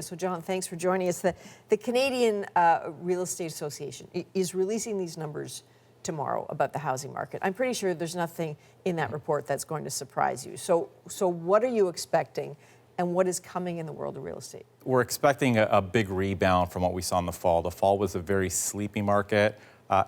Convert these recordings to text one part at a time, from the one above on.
So, John, thanks for joining us. The Canadian Real Estate Association is releasing these numbers tomorrow about the housing market. I'm pretty sure there's nothing in that report that's going to surprise you. So what are you expecting, and what is coming in the world of real estate? We're expecting a big rebound from what we saw in the fall. The fall was a very sleepy market,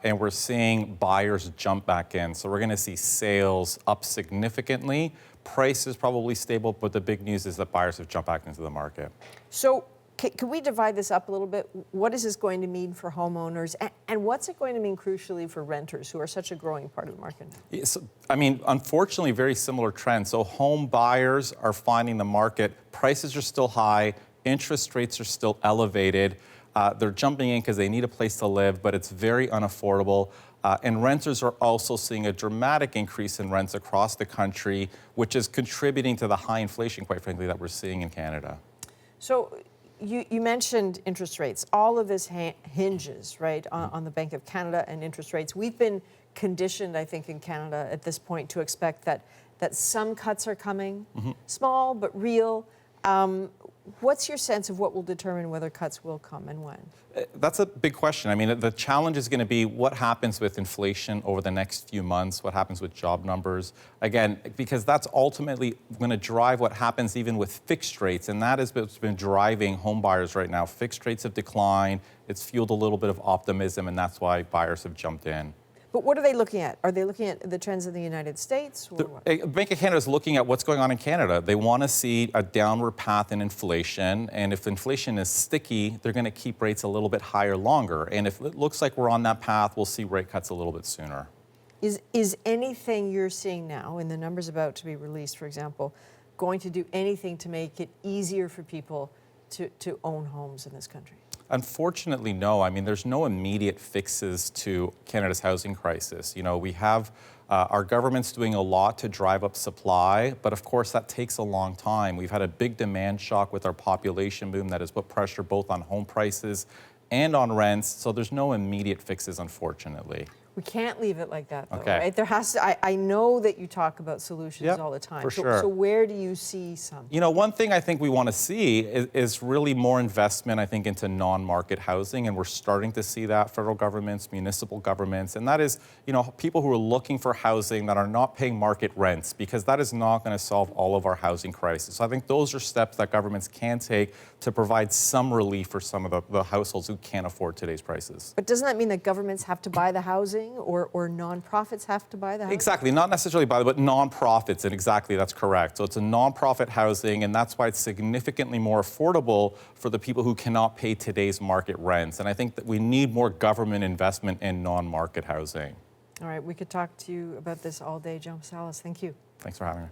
and we're seeing buyers jump back in. So we're going to see sales up significantly. Prices probably stable, but the big news is that buyers have jumped back into the market. So can we divide this up a little bit? What is this going to mean for homeowners, and what's it going to mean crucially for renters, who are such a growing part of the market? Yes, I mean, unfortunately, very similar trends. So home buyers are finding the market, prices are still high, interest rates are still elevated. They're jumping in because they need a place to live, but it's very unaffordable. And renters are also seeing a dramatic increase in rents across the country, which is contributing to the high inflation, quite frankly, that we're seeing in Canada. So you mentioned interest rates. All of this hinges, right, on the Bank of Canada and interest rates. We've been conditioned, I think, in Canada at this point to expect that some cuts are coming, small but real. What's your sense of what will determine whether cuts will come and when? That's a big question. I mean, the challenge is going to be what happens with inflation over the next few months, what happens with job numbers. Again, because that's ultimately going to drive what happens even with fixed rates, and that is what's been driving home buyers right now. Fixed rates have declined. It's fueled a little bit of optimism, and that's why buyers have jumped in. But what are they looking at? Are they looking at the trends in the United States? Or what? The Bank of Canada is looking at what's going on in Canada. They want to see a downward path in inflation, and if inflation is sticky, they're going to keep rates a little bit higher longer. And if it looks like we're on that path, we'll see rate cuts a little bit sooner. Is anything you're seeing now in the numbers about to be released, for example, going to do anything to make it easier for people to own homes in this country? Unfortunately, no. I mean, there's no immediate fixes to Canada's housing crisis. You know, we have our government's doing a lot to drive up supply, but of course that takes a long time. We've had a big demand shock with our population boom that has put pressure both on home prices and on rents, so there's no immediate fixes, unfortunately. We can't leave it like that, though, okay. Right? There has to. I know that you talk about solutions all the time. For sure. So where do you see some? You know, one thing I think we want to see is really more investment, I think, into non-market housing, and we're starting to see that, federal governments, municipal governments, and that is, you know, people who are looking for housing that are not paying market rents, because that is not going to solve all of our housing crisis. So I think those are steps that governments can take to provide some relief for some of the households who can't afford today's prices. But doesn't that mean that governments have to buy the housing? Or nonprofits have to buy the housing? Exactly, not necessarily buy, but nonprofits, and exactly, that's correct. So it's a nonprofit housing, and that's why it's significantly more affordable for the people who cannot pay today's market rents. And I think that we need more government investment in non-market housing. All right, we could talk to you about this all day, John Pasalis. Thank you. Thanks for having me.